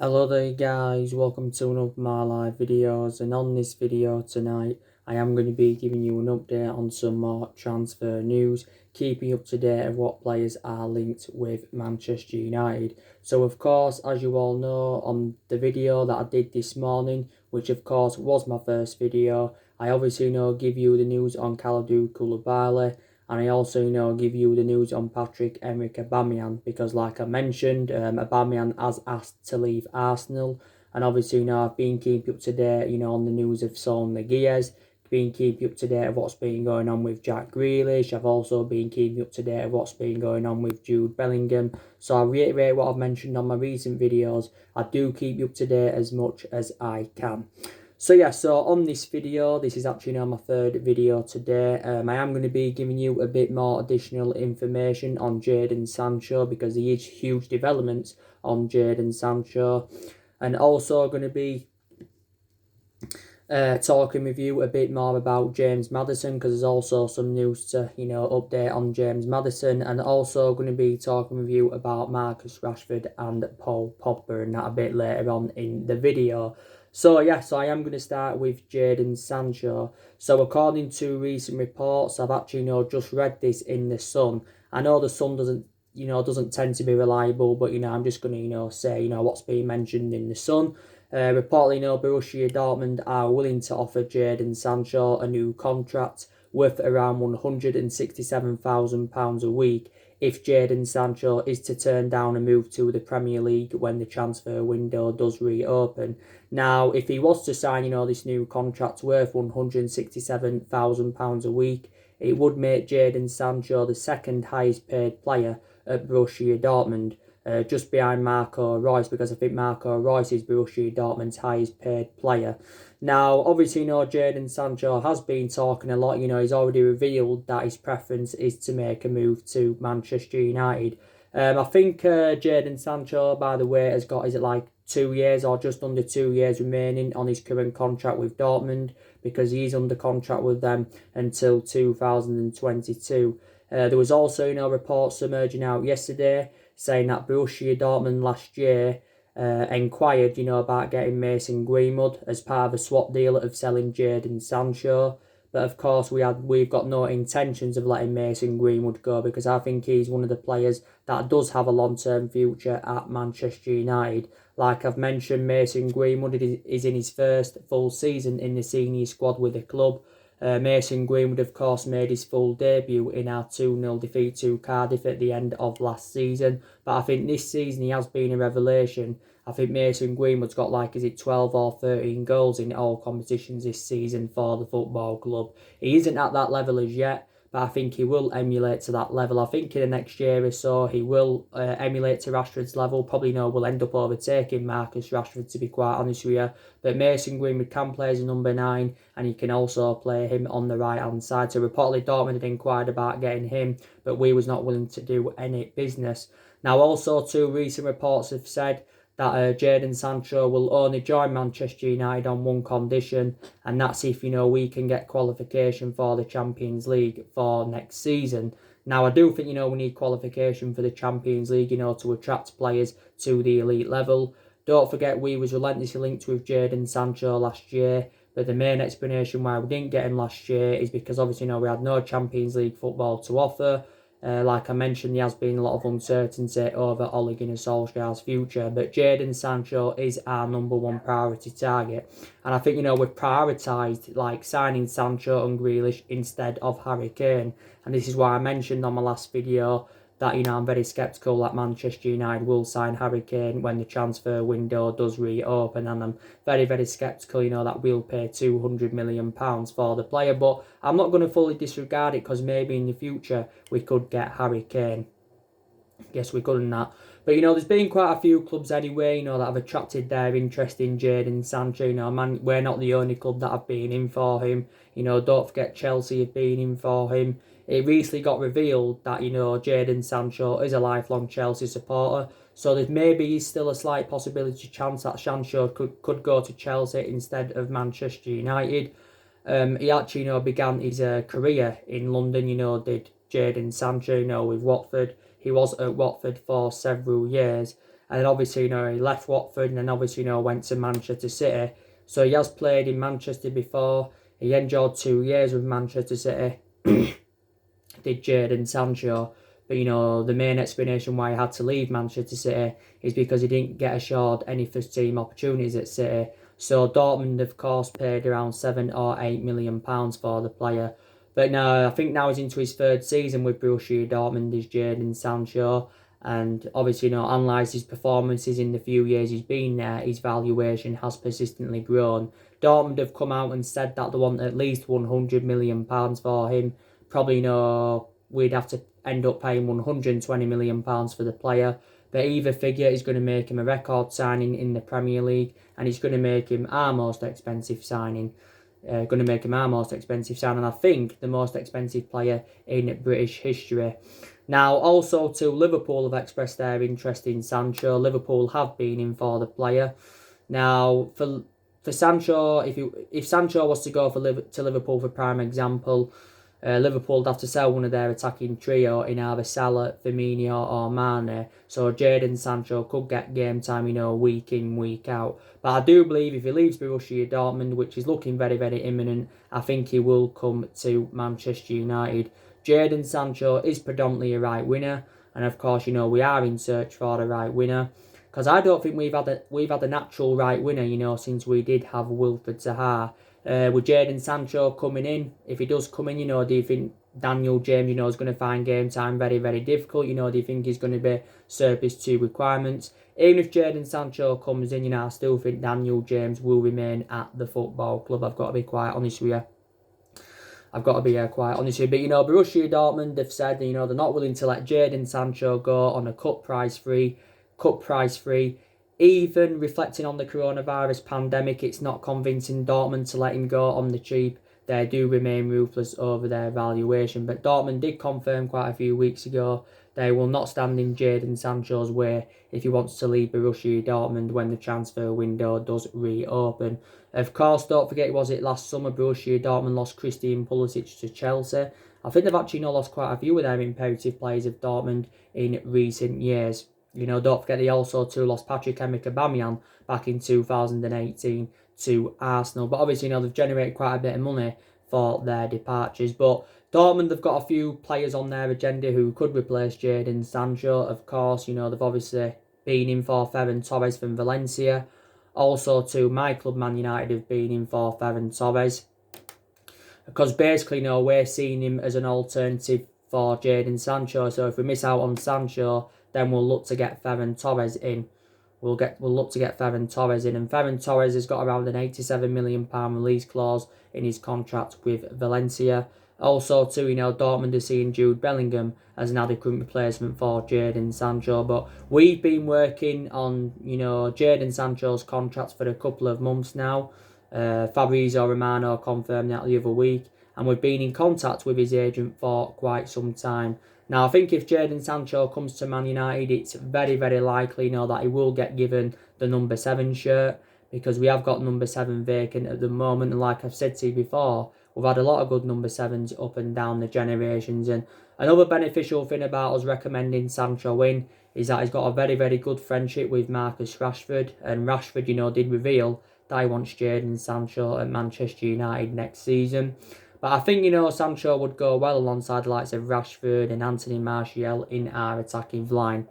Hello there guys, welcome to one of my live videos, and on this video tonight I am going to be giving you an update on some more transfer news, keeping you up to date of what players are linked with Manchester United. So of course, as you all know, on the video that I did this morning, which of course was my first video, I obviously give you the news on Kalidou Koulibaly, and I also, give you the news on Patrick-Emerick Aubameyang because, like I mentioned, Aubameyang has asked to leave Arsenal. And obviously, I've been keeping up to date, on the news of Saul Niguez, been keeping up to date of what's been going on with Jack Grealish. I've also been keeping up to date of what's been going on with Jude Bellingham. So I reiterate what I've mentioned on my recent videos. I do keep you up to date as much as I can. So on this video, this is actually now my third video today. I am going to be giving you a bit more additional information on Jadon Sancho because there is huge developments on Jadon Sancho. And also going to be talking with you a bit more about James Maddison because there's also some news to, update on James Maddison. And also going to be talking with you about Marcus Rashford and Paul Pogba, and that a bit later on in the video. So I am going to start with Jadon Sancho. So according to recent reports, I've actually just read this in the Sun. I know the Sun doesn't tend to be reliable, but I'm just going to say what's being mentioned in the Sun. Reportedly, Borussia Dortmund are willing to offer Jadon Sancho a new contract worth around £167,000 a week if Jadon Sancho is to turn down a move to the Premier League when the transfer window does reopen. Now, if he was to sign, this new contract worth £167,000 a week, it would make Jadon Sancho the second highest paid player at Borussia Dortmund, just behind Marco Reus, because I think Marco Reus is Borussia Dortmund's highest paid player. Now, obviously, Jadon Sancho has been talking a lot. He's already revealed that his preference is to make a move to Manchester United. I think Jadon Sancho, by the way, has got, 2 years or just under 2 years remaining on his current contract with Dortmund, because he's under contract with them until 2022. There was also, reports emerging out yesterday saying that Borussia Dortmund last year inquired, about getting Mason Greenwood as part of a swap deal of selling Jadon Sancho. But of course, we've got no intentions of letting Mason Greenwood go, because I think he's one of the players that does have a long-term future at Manchester United. Like I've mentioned, Mason Greenwood is in his first full season in the senior squad with the club. Mason Greenwood, of course, made his full debut in our 2-0 defeat to Cardiff at the end of last season. But I think this season he has been a revelation. I think Mason Greenwood's got 12 or 13 goals in all competitions this season for the football club. He isn't at that level as yet, but I think he will emulate to that level. I think in the next year or so he will emulate to Rashford's level. Probably will end up overtaking Marcus Rashford, to be quite honest with you. But Mason Greenwood can play as a number 9, and he can also play him on the right-hand side. So reportedly Dortmund had inquired about getting him, but we was not willing to do any business. Now also, 2 recent reports have said that Jadon Sancho will only join Manchester United on one condition, and that's if, we can get qualification for the Champions League for next season. Now, I do think, we need qualification for the Champions League, to attract players to the elite level. Don't forget, we was relentlessly linked with Jadon Sancho last year, but the main explanation why we didn't get him last year is because, obviously, we had no Champions League football to offer. Like I mentioned, there has been a lot of uncertainty over Ole Gunnar Solskjaer's future, but Jadon Sancho is our number 1 priority target. And I think, we've prioritised signing Sancho and Grealish instead of Harry Kane. And this is why I mentioned on my last video that, I'm very sceptical that Manchester United will sign Harry Kane when the transfer window does reopen, and I'm very, very sceptical, that we'll pay £200 million for the player. But I'm not going to fully disregard it, because maybe in the future we could get Harry Kane. Yes, we could in that. But, there's been quite a few clubs anyway, that have attracted their interest in Jadon Sancho. We're not the only club that have been in for him. Don't forget Chelsea have been in for him. It recently got revealed that, Jadon Sancho is a lifelong Chelsea supporter. So there's maybe still a slight possibility chance that Sancho could go to Chelsea instead of Manchester United. He actually, began his career in London, did Jadon Sancho, with Watford. He was at Watford for several years. And then obviously, he left Watford and then obviously, went to Manchester City. So he has played in Manchester before. He enjoyed 2 years with Manchester City. Did Jadon Sancho. But, the main explanation why he had to leave Manchester City is because he didn't get assured any first-team opportunities at City. So Dortmund, of course, paid around £7 or £8 million for the player. But no, I think now he's into his 3rd season with Borussia Dortmund, is Jadon Sancho. And obviously, analyse his performances in the few years he's been there, his valuation has persistently grown. Dortmund have come out and said that they want at least £100 million for him. Probably, we'd have to end up paying £120 million for the player. But either figure is going to make him a record signing in the Premier League, and it's going to make him our most expensive signing. I think the most expensive player in British history. Now, also to Liverpool have expressed their interest in Sancho. Liverpool have been in for the player. Now, for Sancho, if Sancho was to go to Liverpool, for prime example, Liverpool would have to sell one of their attacking trio in either Salah, Firmino or Mane. So Jadon Sancho could get game time, week in, week out. But I do believe if he leaves Borussia Dortmund, which is looking very, very imminent, I think he will come to Manchester United. Jadon Sancho is predominantly a right winger. And of course, we are in search for the right winner. Because I don't think we've had a natural right winner, since we did have Wilfried Zaha. With Jadon Sancho coming in, if he does come in, do you think Daniel James, is going to find game time very, very difficult? Do you think he's going to be surplus to requirements? Even if Jadon Sancho comes in, I still think Daniel James will remain at the football club. I've got to be quite honest with you. But, Borussia Dortmund have said, they're not willing to let Jadon Sancho go on a cut price free. Even reflecting on the coronavirus pandemic, it's not convincing Dortmund to let him go on the cheap. They do remain ruthless over their valuation. But Dortmund did confirm quite a few weeks ago they will not stand in Jadon Sancho's way if he wants to leave Borussia Dortmund when the transfer window does reopen. Of course, don't forget, was it last summer Borussia Dortmund lost Christian Pulisic to Chelsea. I think they've actually lost quite a few of their imperative players of Dortmund in recent years. Don't forget they also too lost Patrick-Emerick Aubameyang back in 2018 to Arsenal. But obviously, they've generated quite a bit of money for their departures. But Dortmund have got a few players on their agenda who could replace Jadon Sancho. Of course, they've obviously been in for Ferran Torres from Valencia. Also, too, my club, Man United, have been in for Ferran Torres. Because basically, we're seeing him as an alternative for Jadon Sancho. So if we miss out on Sancho, then we'll look to get Ferran Torres in. We'll look to get Ferran Torres in. And Ferran Torres has got around an £87 million release clause in his contract with Valencia. Also, too, Dortmund are seeing Jude Bellingham as an adequate replacement for Jadon Sancho. But we've been working on, Jadon Sancho's contract for a couple of months now. Fabrizio Romano confirmed that the other week. And we've been in contact with his agent for quite some time. Now, I think if Jadon Sancho comes to Man United, it's very, very likely, that he will get given the number 7 shirt, because we have got number 7 vacant at the moment. And like I've said to you before, we've had a lot of good number 7s up and down the generations. And another beneficial thing about us recommending Sancho in is that he's got a very, very good friendship with Marcus Rashford. And Rashford, did reveal that he wants Jadon Sancho at Manchester United next season. But I think, Sancho would go well alongside the likes of Rashford and Anthony Martial in our attacking line.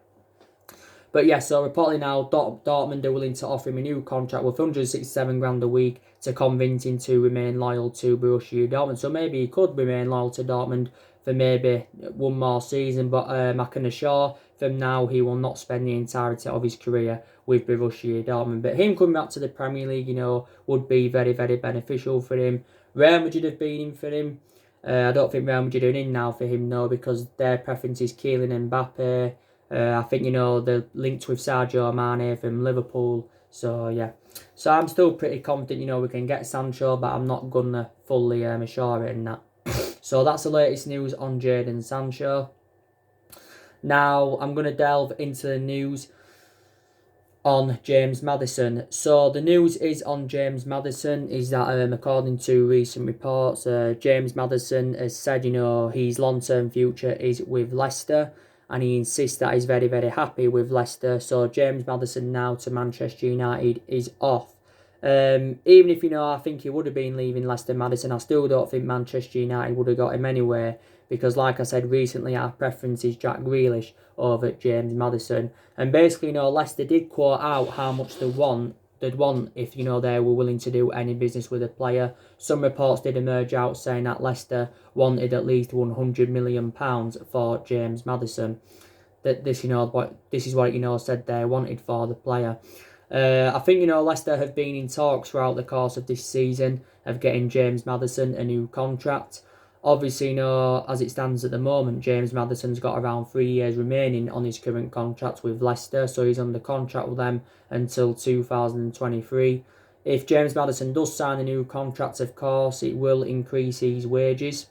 But yeah, so reportedly now, Dortmund are willing to offer him a new contract with £167,000 a week to convince him to remain loyal to Borussia Dortmund. So maybe he could remain loyal to Dortmund for maybe one more season. But I can assure from now he will not spend the entirety of his career with Borussia Dortmund. But him coming back to the Premier League, would be very, very beneficial for him. Real Madrid have been in for him. I don't think Real Madrid are in now for him, because their preference is Kylian Mbappe. I think, they're linked with Sadio Mane from Liverpool. So, yeah. So, I'm still pretty confident, we can get Sancho, but I'm not going to fully assure it in that. So, that's the latest news on Jadon Sancho. Now, I'm going to delve into the news on James Maddison. So the news is on James Maddison is that according to recent reports, James Maddison has said his long-term future is with Leicester, and he insists that he's very, very happy with Leicester. So James Maddison now to Manchester United is off. Even if, I think he would have been leaving Leicester, Maddison, I still don't think Manchester United would have got him anyway, because like I said recently, our preference is Jack Grealish over James Maddison. And basically, Leicester did quote out how much they'd want if, they were willing to do any business with a player. Some reports did emerge out saying that Leicester wanted at least £100 million for James Maddison. That this is what said they wanted for the player. I think Leicester have been in talks throughout the course of this season of getting James Maddison a new contract. Obviously, as it stands at the moment, James Maddison's got around 3 years remaining on his current contract with Leicester, so he's under contract with them until 2023. If James Maddison does sign a new contract, of course, it will increase his wages.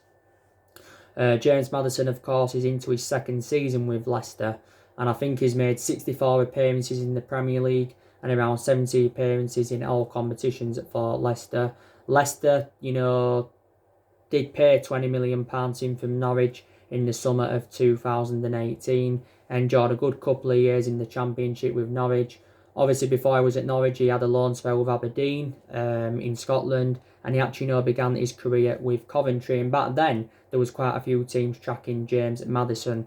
James Maddison, of course, is into his second season with Leicester, and I think he's made 64 appearances in the Premier League and around 70 appearances in all competitions for Leicester. Leicester, did pay £20 million in from Norwich in the summer of 2018. Enjoyed a good couple of years in the Championship with Norwich. Obviously, before he was at Norwich, he had a loan spell with Aberdeen in Scotland, and he actually began his career with Coventry. And back then, there was quite a few teams tracking James Maddison.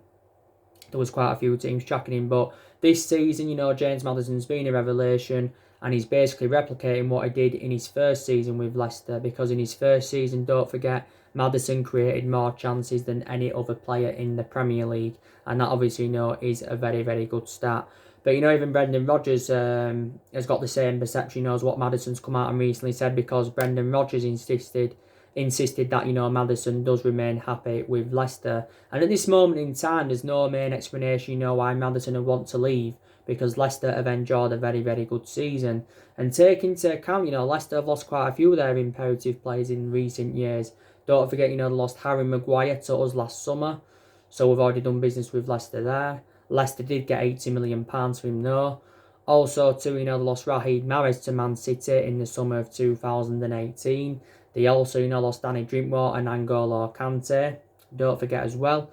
There was quite a few teams tracking him, but this season, James Maddison's been a revelation, and he's basically replicating what he did in his first season with Leicester, because in his first season, don't forget, Maddison created more chances than any other player in the Premier League, and that obviously, is a very, very good start. But, even Brendan Rodgers has got the same perception, as what Maddison's come out and recently said, because Brendan Rodgers insisted that, Maddison does remain happy with Leicester. And at this moment in time, there's no main explanation, why Maddison would want to leave, because Leicester have enjoyed a very, very good season. And take into account, Leicester have lost quite a few of their imperative players in recent years. Don't forget, they lost Harry Maguire to us last summer, so we've already done business with Leicester there. Leicester did get £80 million from him, though. Also, too, they lost Riyad Mahrez to Man City in the summer of 2018. They also, lost Danny Drinkwater and N'Golo Kante. Don't forget as well.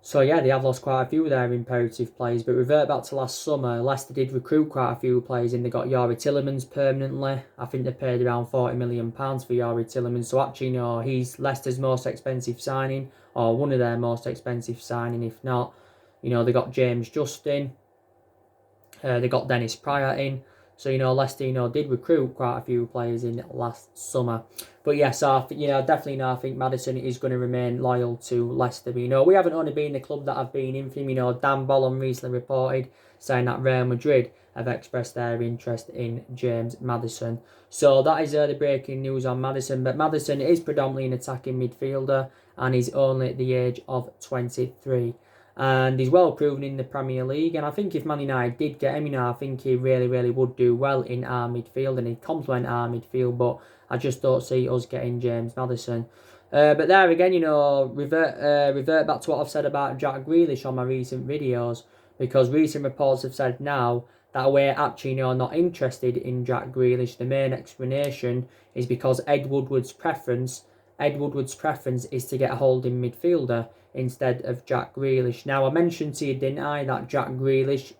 So, yeah, they have lost quite a few of their imperative players. But revert back to last summer, Leicester did recruit quite a few players, and they got Youri Tielemans permanently. I think they paid around £40 million for Youri Tielemans. So, actually, he's Leicester's most expensive signing, or one of their most expensive signing, if not. They got James Justin. They got Dennis Pryor in. So, Leicester, did recruit quite a few players in last summer. But yes, definitely, I think Maddison is going to remain loyal to Leicester. But, we haven't only been the club that have been in for him. Dan Bollon recently reported saying that Real Madrid have expressed their interest in James Maddison. So that is the breaking news on Maddison. But Maddison is predominantly an attacking midfielder, and he's only at the age of 23. And he's well proven in the Premier League, and I think if Man United did get him, I think he really, really would do well in our midfield, and he'd complement our midfield, but I just don't see us getting James Maddison. But there again, revert back to what I've said about Jack Grealish on my recent videos, because recent reports have said now that we're actually not interested in Jack Grealish. The main explanation is because Ed Woodward's preference is to get a holding midfielder instead of Jack Grealish. Now, I mentioned to you, didn't I, that Jack Grealish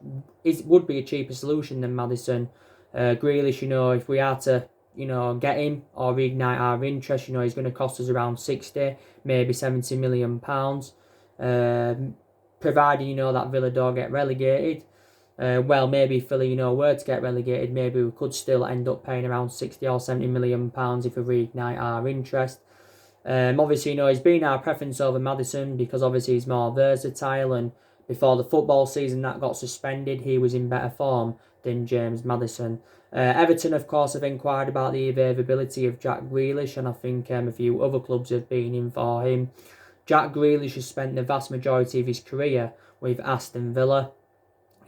would be a cheaper solution than Maddison. Grealish, if we are to, get him or reignite our interest, he's going to cost us around 60, maybe £70 million. Providing, that Villa don't get relegated. Maybe if Villa, were to get relegated, maybe we could still end up paying around 60 or £70 million if we reignite our interest. Obviously, he's been our preference over Maddison because obviously he's more versatile, and before the football season that got suspended, he was in better form than James Maddison. Everton, of course, have inquired about the availability of Jack Grealish, and I think a few other clubs have been in for him. Jack Grealish has spent the vast majority of his career with Aston Villa.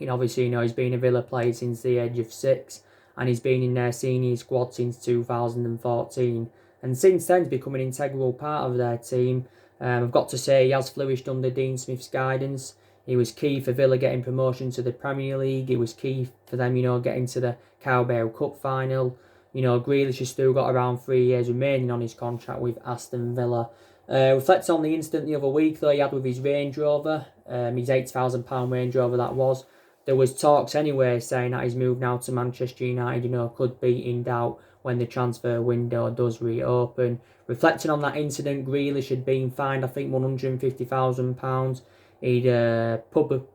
Obviously, he's been a Villa player since the age of 6, and he's been in their senior squad since 2014. And since then, he's become an integral part of their team. I've got to say, he has flourished under Dean Smith's guidance. He was key for Villa getting promotion to the Premier League. He was key for them, getting to the Carabao Cup final. Grealish has still got around 3 years remaining on his contract with Aston Villa. Reflects on the incident the other week though he had with his Range Rover, his £80,000 Range Rover that was. There was talks anyway saying that his move now to Manchester United, could be in doubt when the transfer window does reopen. Reflecting on that incident, Grealish had been fined, I think, £150,000. He'd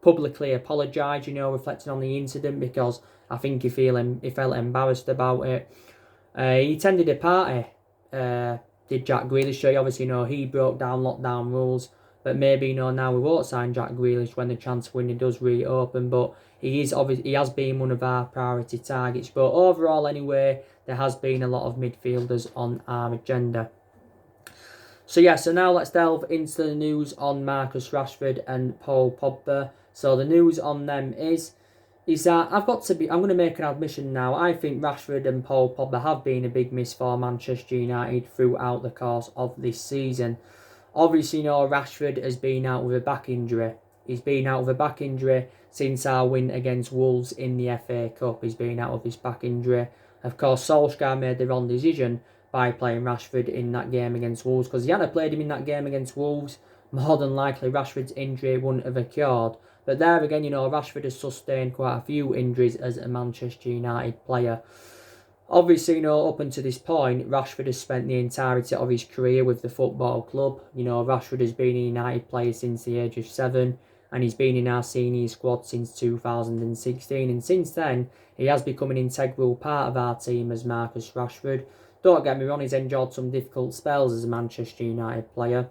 publicly apologised, reflecting on the incident because I think he felt embarrassed about it. He attended a party, did Jack Grealish, so obviously, he broke down lockdown rules. But maybe, now we won't sign Jack Grealish when the transfer window does reopen. But he has been one of our priority targets. But overall, anyway, there has been a lot of midfielders on our agenda. So now let's delve into the news on Marcus Rashford and Paul Pogba. So the news on them is that I'm going to make an admission now. I think Rashford and Paul Pogba have been a big miss for Manchester United throughout the course of this season. Obviously, Rashford has been out with a back injury. He's been out with a back injury since our win against Wolves in the FA Cup. He's been out with his back injury. Of course, Solskjaer made the wrong decision by playing Rashford in that game against Wolves, because he hadn't played him in that game against Wolves, more than likely Rashford's injury wouldn't have occurred. But there again, Rashford has sustained quite a few injuries as a Manchester United player. Obviously, up until this point, Rashford has spent the entirety of his career with the football club. Rashford has been a United player since the age of 7, and he's been in our senior squad since 2016. And since then, he has become an integral part of our team as Marcus Rashford. Don't get me wrong, he's enjoyed some difficult spells as a Manchester United player.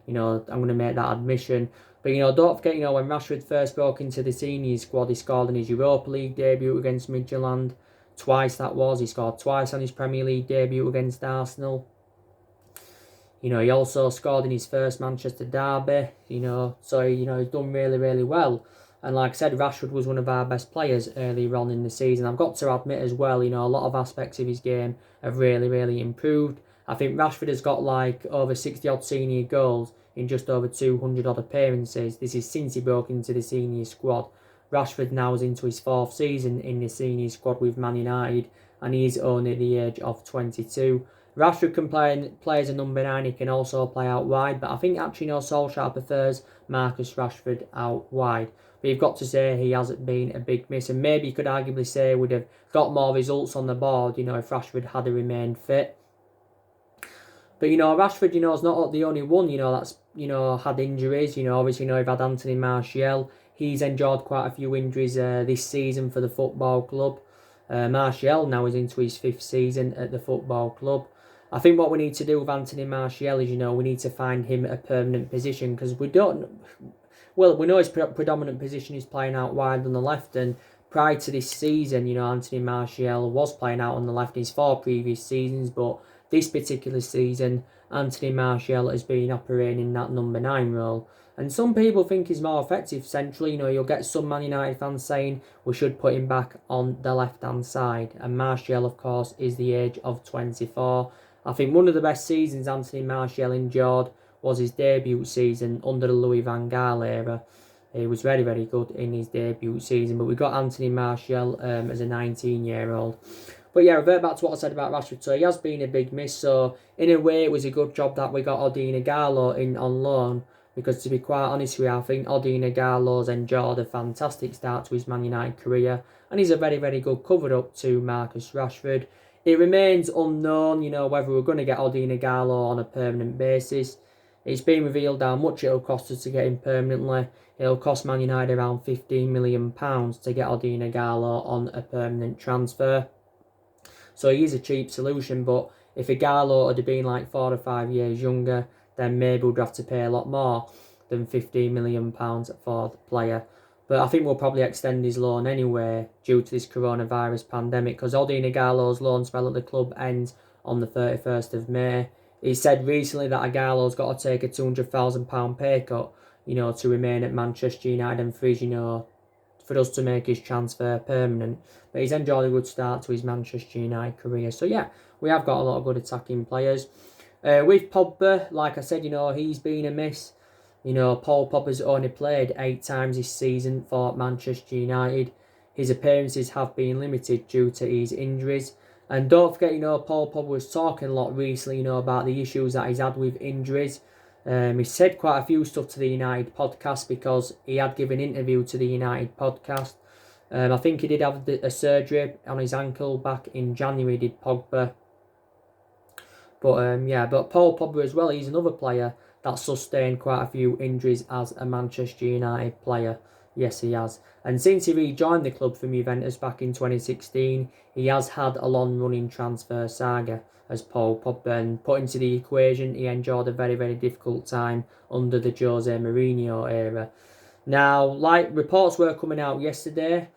I'm going to make that admission. But, don't forget, when Rashford first broke into the senior squad, he scored in his Europa League debut against Midtjylland. Twice that was. He scored twice on his Premier League debut against Arsenal. He also scored in his first Manchester derby. So, he's done really, really well. And like I said, Rashford was one of our best players earlier on in the season. I've got to admit as well, a lot of aspects of his game have really, really improved. I think Rashford has got over 60-odd senior goals in just over 200-odd appearances. This is since he broke into the senior squad. Rashford now is into his 4th season in the senior squad with Man United, and he is only at the age of 22. Rashford can play as a number 9, he can also play out wide, but I think actually Solskjaer prefers Marcus Rashford out wide. But you've got to say he hasn't been a big miss, and maybe you could arguably say would have got more results on the board, if Rashford had remained fit. But, Rashford, is not the only one, that's, had injuries. Obviously, you've had Anthony Martial. He's endured quite a few injuries this season for the football club. Martial now is into his 5th season at the football club. I think what we need to do with Anthony Martial is, we need to find him a permanent position, because we know his predominant position is playing out wide on the left, and prior to this season, Anthony Martial was playing out on the left in his 4 previous seasons, but this particular season, Anthony Martial has been operating in that number 9 role. And some people think he's more effective centrally. You'll get some Man United fans saying we should put him back on the left-hand side. And Martial, of course, is the age of 24. I think one of the best seasons Anthony Martial endured was his debut season under the Louis van Gaal era. He was very, very good in his debut season. But we got Anthony Martial as a 19-year-old. But yeah, revert back to what I said about Rashford. So he has been a big miss. So in a way, it was a good job that we got Odion Ighalo in on loan. Because to be quite honest with you, I think Odion Ighalo's enjoyed a fantastic start to his Man United career. And he's a very, very good cover-up to Marcus Rashford. It remains unknown, whether we're going to get Odion Ighalo on a permanent basis. It's been revealed how much it'll cost us to get him permanently. It'll cost Man United around £15 million to get Odion Ighalo on a permanent transfer. So he is a cheap solution, but if Ighalo had been 4 or 5 years younger, then maybe we'd have to pay a lot more than £15 million for the player. But I think we'll probably extend his loan anyway due to this coronavirus pandemic, because Odion Ighalo's loan spell at the club ends on the 31st of May. He said recently that Ighalo's got to take a £200,000 pay cut, to remain at Manchester United and for us to make his transfer permanent. But he's enjoyed a good start to his Manchester United career. So yeah, we have got a lot of good attacking players. With Pogba, like I said, he's been a miss. Paul Pogba's only played 8 times this season for Manchester United. His appearances have been limited due to his injuries. And don't forget, Paul Pogba was talking a lot recently, about the issues that he's had with injuries. He said quite a few stuff to the United podcast because he had given an interview to the United podcast. I think he did have a surgery on his ankle back in January, did Pogba. But Paul Pogba as well, he's another player that sustained quite a few injuries as a Manchester United player. Yes, he has. And since he rejoined the club from Juventus back in 2016, he has had a long-running transfer saga as Paul Pogba. And put into the equation, he endured a very, very difficult time under the Jose Mourinho era. Now, like reports were coming out yesterday,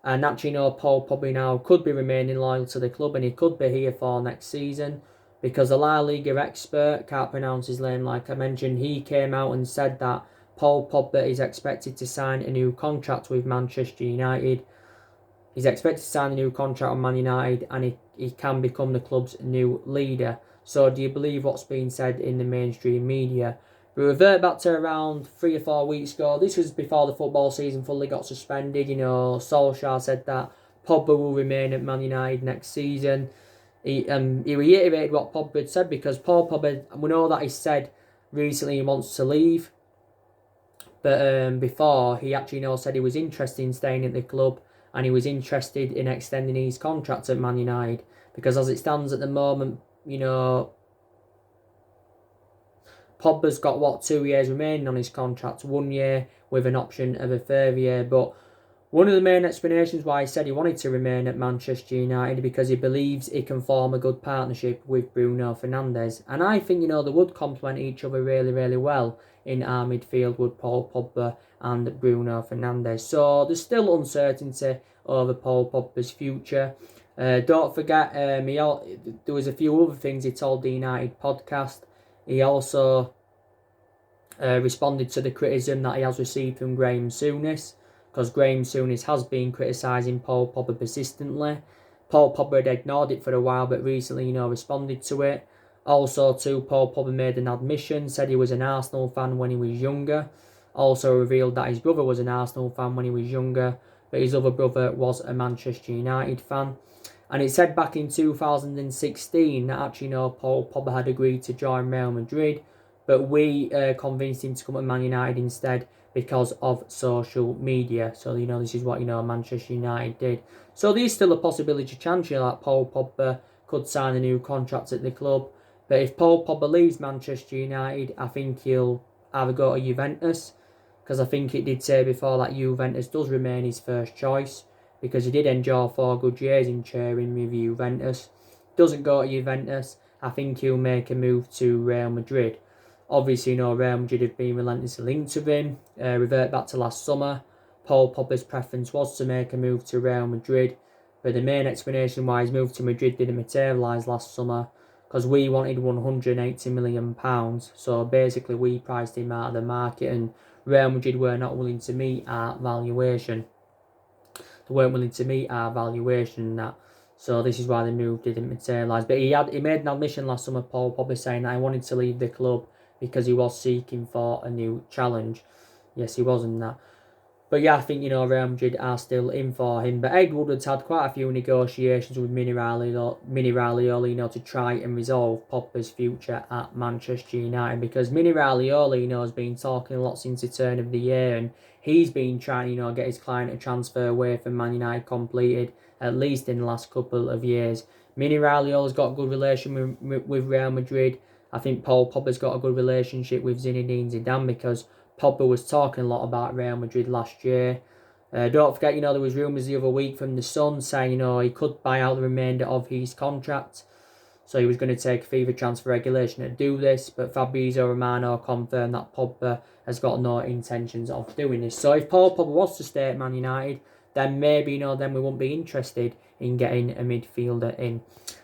and actually, Paul Pogba now could be remaining loyal to the club and he could be here for next season. Because a La Liga expert, can't pronounce his name like I mentioned, he came out and said that Paul Pogba is expected to sign a new contract with Manchester United. He's expected to sign a new contract with Man United and he can become the club's new leader. So do you believe what's been said in the mainstream media? We revert back to around 3 or 4 weeks ago. This was before the football season fully got suspended. Solskjaer said that Pogba will remain at Man United next season. He reiterated what Pogba had said because Paul Pogba, we know that he said recently he wants to leave. But before, he actually said he was interested in staying at the club and he was interested in extending his contract at Man United. Because as it stands at the moment, Pogba's got 2 years remaining on his contract, 1 year with an option of a further year. But one of the main explanations why he said he wanted to remain at Manchester United because he believes he can form a good partnership with Bruno Fernandes. And I think, they would complement each other really, really well in our midfield with Paul Pogba and Bruno Fernandes. So there's still uncertainty over Paul Pogba's future. Don't forget, there was a few other things he told the United podcast. He also responded to the criticism that he has received from Graham Souness, because Graham Souness has been criticising Paul Pogba persistently. Paul Pogba had ignored it for a while, but recently, responded to it. Also, too, Paul Pogba made an admission, said he was an Arsenal fan when he was younger. Also revealed that his brother was an Arsenal fan when he was younger, but his other brother was a Manchester United fan. And it said back in 2016 that actually, Paul Pogba had agreed to join Real Madrid, but we convinced him to come to Man United instead because of social media. So, this is what, Manchester United did. So there's still a possibility chance, that Paul Pogba could sign a new contract at the club. But if Paul Pogba leaves Manchester United, I think he'll either go to Juventus, because I think it did say before that Juventus does remain his first choice, because he did enjoy 4 good years in chairing with Juventus. Doesn't go to Juventus, I think he'll make a move to Real Madrid. Obviously, Real Madrid have been relentlessly linked to him. Revert back to last summer, Paul Pogba's preference was to make a move to Real Madrid, but the main explanation why his move to Madrid didn't materialise last summer, because we wanted £180 million. So basically, we priced him out of the market, and Real Madrid were not willing to meet our valuation. They weren't willing to meet our valuation and that. So this is why the move didn't materialise. But he made an admission last summer, Paul Pogba, saying that he wanted to leave the club because he was seeking for a new challenge. Yes, he was in that. But yeah, I think, Real Madrid are still in for him. But Ed Woodward's had quite a few negotiations with Mini Raiola, to try and resolve Pogba's future at Manchester United. Because Mini Raiola, has been talking a lot since the turn of the year. And he's been trying, get his client to transfer away from Man United completed, at least in the last couple of years. Mini Raiola's got a good relation with Real Madrid. I think Paul Pogba's got a good relationship with Zinedine Zidane, because Pogba was talking a lot about Real Madrid last year. Don't forget, there was rumours the other week from the Sun saying, he could buy out the remainder of his contract. So he was going to take a FIFA transfer regulation to do this. But Fabrizio Romano confirmed that Pogba has got no intentions of doing this. So if Paul Pogba was to stay at Man United, then maybe, then we won't be interested in getting a midfielder in.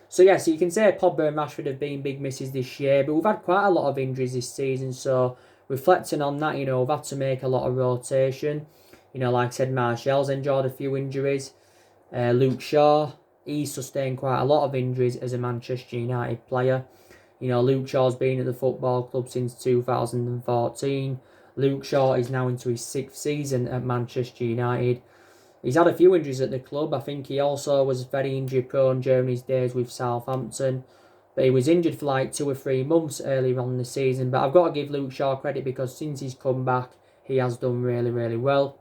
So yeah, so you can say Pogba and Rashford have been big misses this year, but we've had quite a lot of injuries this season, so reflecting on that, we've had to make a lot of rotation. Like I said, Martial's endured a few injuries. Luke Shaw, he's sustained quite a lot of injuries as a Manchester United player. Luke Shaw's been at the football club since 2014. Luke Shaw is now into his 6th season at Manchester United. He's had a few injuries at the club. I think he also was very injury prone during his days with Southampton. But he was injured for like 2 or 3 months earlier on in the season. But I've got to give Luke Shaw credit because since he's come back, he has done really, really well.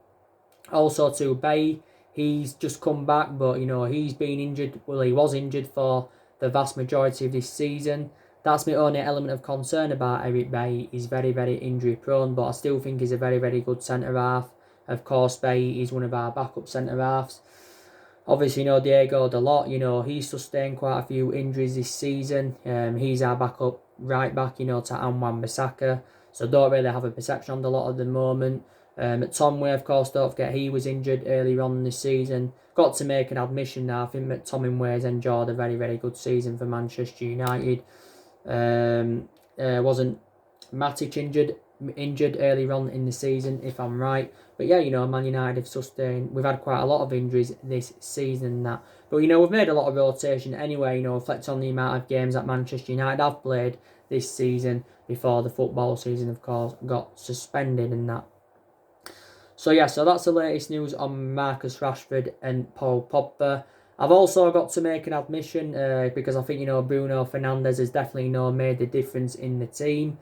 Also to Bay, he's just come back, but he's been injured. Well, he was injured for the vast majority of this season. That's my only element of concern about Eric Bay. He's very, very injury prone, but I still think he's a very, very good centre half. Of course, Bay is one of our backup centre halves. Obviously, Diego Dalot, he's sustained quite a few injuries this season. He's our backup right back, to Wan-Bissaka. So don't really have a perception on Dalot at the moment. McTominay, of course, don't forget he was injured earlier on in the season. Got to make an admission now. I think McTominay's enjoyed a very, very good season for Manchester United. Wasn't Matic injured earlier on in the season, if I'm right. But yeah, Man United have sustained. We've had quite a lot of injuries this season and that. But we've made a lot of rotation anyway. Reflect on the amount of games that Manchester United have played this season before the football season, of course, got suspended and that. So yeah, so that's the latest news on Marcus Rashford and Paul Pogba. I've also got to make an admission because I think Bruno Fernandes has definitely made the difference in the team.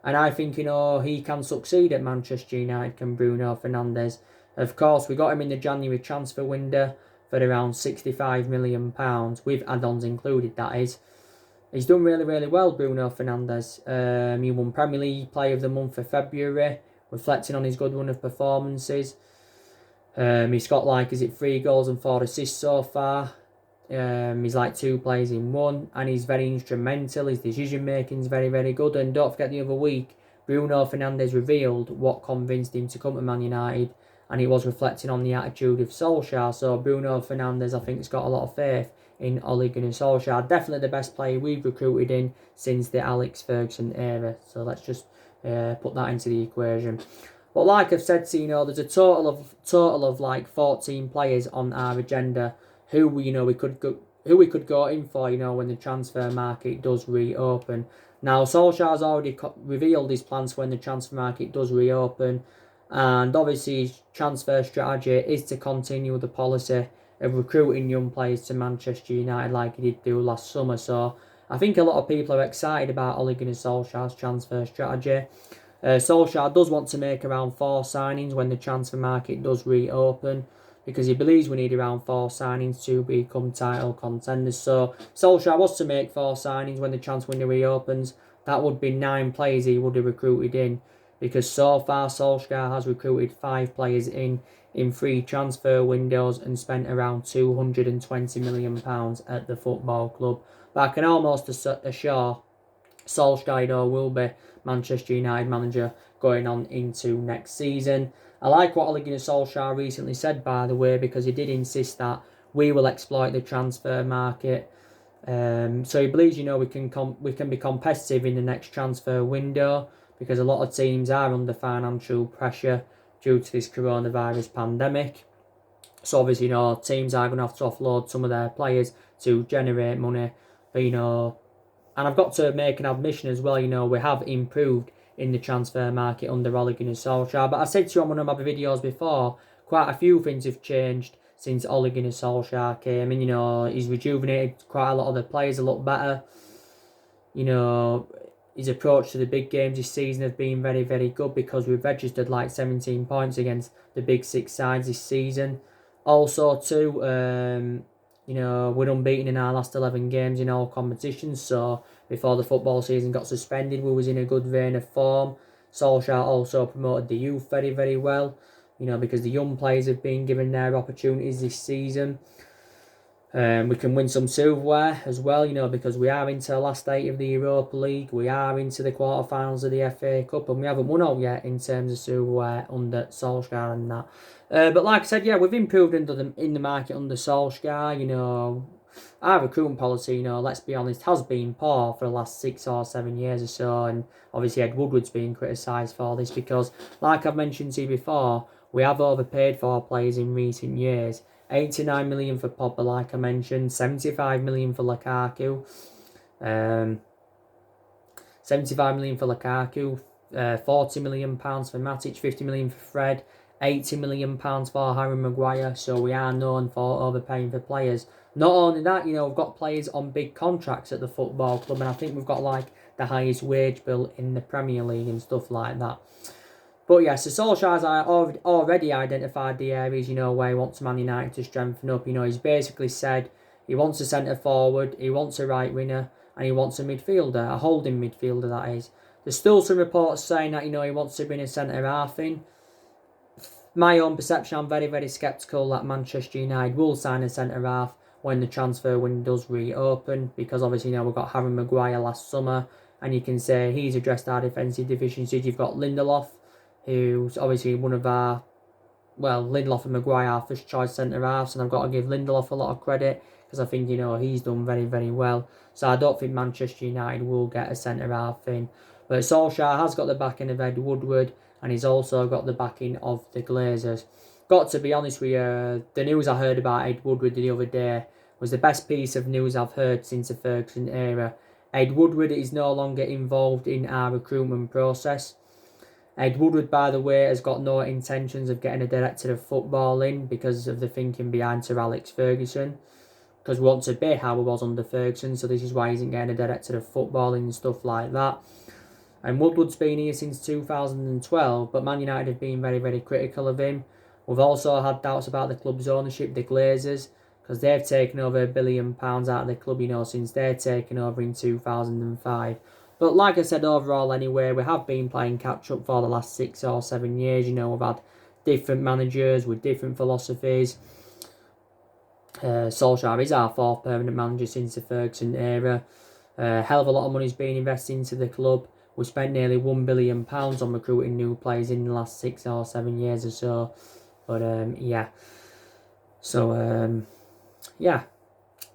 And I think, he can succeed at Manchester United, can Bruno Fernandes. Of course, we got him in the January transfer window for around £65 million, with add-ons included, that is. He's done really, really well, Bruno Fernandes. He won Premier League Player of the Month for February, reflecting on his good run of performances. He's got 3 goals and 4 assists so far. He's 2 players in 1, and he's very instrumental. His decision making is very, very good. And don't forget, the other week, Bruno Fernandes revealed what convinced him to come to Man United, and he was reflecting on the attitude of Solskjaer. So Bruno Fernandes, I think, has got a lot of faith in Ole Gunnar Solskjaer. Definitely the best player we've recruited in since the Alex Ferguson era. So let's just put that into the equation. But like I've said, there's a total of 14 players on our agenda who we could go in for when the transfer market does reopen. Now Solskjaer's already revealed his plans when the transfer market does reopen, and obviously his transfer strategy is to continue the policy of recruiting young players to Manchester United like he did do last summer. So I think a lot of people are excited about Ole Gunnar Solskjaer's transfer strategy. Solskjaer does want to make around 4 signings when the transfer market does reopen, because he believes we need around 4 signings to become title contenders. So Solskjaer was to make 4 signings when the transfer window reopens. That would be 9 players he would have recruited in, because so far Solskjaer has recruited 5 players in 3 transfer windows and spent around £220 million at the football club. But I can almost assure Solskjaer will be Manchester United manager going on into next season. I like what Ole Gunnar Solskjaer recently said, by the way, because he did insist that we will exploit the transfer market. So he believes, we can be competitive in the next transfer window, because a lot of teams are under financial pressure due to this coronavirus pandemic. So obviously, teams are going to have to offload some of their players to generate money. But, and I've got to make an admission as well, we have improved in the transfer market under Ole Gunnar Solskjaer. But I said to you on one of my videos before, quite a few things have changed since Ole Gunnar Solskjaer came in. He's rejuvenated quite a lot of the players a lot better. His approach to the big games this season have been very, very good, because we've registered 17 points against the big 6 sides this season. Also, too, we're unbeaten in our last 11 games in all competitions. So before the football season got suspended, we was in a good vein of form. Solskjaer also promoted the youth very, very well, because the young players have been given their opportunities this season. We can win some silverware as well, because we are into the last 8 of the Europa League. We are into the quarterfinals of the FA Cup, and we haven't won all yet in terms of silverware under Solskjaer and that. But like I said, we've improved in the market under Solskjaer. Our recruitment policy, let's be honest, has been poor for the last 6 or 7 years or so, and obviously Ed Woodward's been criticised for this, because, like I've mentioned to you before, we have overpaid for players in recent years. 89 million for Pogba, like I mentioned, 75 million for Lukaku, 75 million for Lukaku, £40 million for Matic, 50 million for Fred, £80 million for Harry Maguire, so we are known for overpaying for players. Not only that, you know, we've got players on big contracts at the football club, and I think we've got like the highest wage bill in the Premier League and stuff like that. But yeah, so Solskjaer's already identified the areas, you know, where he wants Man United to strengthen up. You know, he's basically said he wants a centre forward, he wants a right winger, and he wants a midfielder, a holding midfielder, that is. There's still some reports saying that, you know, he wants to bring a centre half in. My own perception, I'm very, very sceptical that Manchester United will sign a centre half when the transfer window does reopen, because obviously, you know, we've got Harry Maguire last summer, and you can say he's addressed our defensive deficiencies. You've got Lindelof, who's obviously one of our, well, Lindelof and Maguire are first choice centre halves, and I've got to give Lindelof a lot of credit because I think, you know, he's done very, very well. So I don't think Manchester United will get a centre half in. But Solskjaer has got the backing of Ed Woodward, and he's also got the backing of the Glazers. Got to be honest with you, the news I heard about Ed Woodward the other day was the best piece of news I've heard since the Ferguson era. Ed Woodward is no longer involved in our recruitment process. Ed Woodward, by the way, has got no intentions of getting a director of football in because of the thinking behind Sir Alex Ferguson. Because we want to be how it was under Ferguson, so this is why he isn't getting a director of football and stuff like that. And Woodward's been here since 2012, but Man United have been very, very critical of him. We've also had doubts about the club's ownership, the Glazers, because they've taken over £1 billion out of the club, you know, since they're taken over in 2005. But like I said, overall anyway, we have been playing catch-up for the last 6 or 7 years. You know, we've had different managers with different philosophies. Solskjaer is our fourth permanent manager since the Ferguson era. Hell of a lot of money's been invested into the club. We spent nearly £1 billion on recruiting new players in the last 6 or 7 years or so. But yeah. So yeah.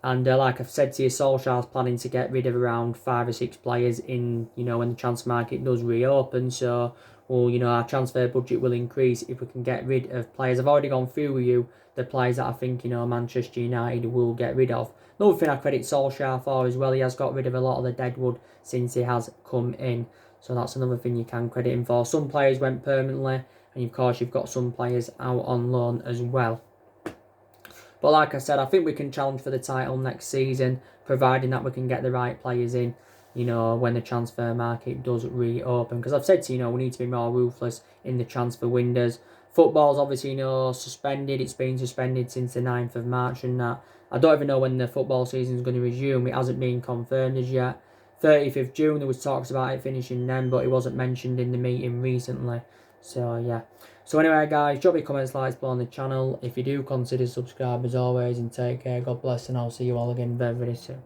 And like I've said to you, Solskjaer's planning to get rid of around 5 or 6 players in, you know, when the transfer market does reopen. So, well, you know, our transfer budget will increase if we can get rid of players. I've already gone through with you the players that I think, you know, Manchester United will get rid of. Another thing I credit Solskjaer for as well, he has got rid of a lot of the deadwood since he has come in. So that's another thing you can credit him for. Some players went permanently, and of course you've got some players out on loan as well. But like I said, I think we can challenge for the title next season, providing that we can get the right players in, you know, when the transfer market does reopen. Because I've said to you, know, we need to be more ruthless in the transfer windows. Football's obviously, you know, suspended. It's been suspended since the 9th of March and that. I don't even know when the football season is going to resume. It hasn't been confirmed as yet. 30th of June, there was talks about it finishing then, but it wasn't mentioned in the meeting recently. So, yeah. So anyway, guys, drop your comments, likes below on the channel. If you do, consider subscribe as always, and take care. God bless, and I'll see you all again very, very soon.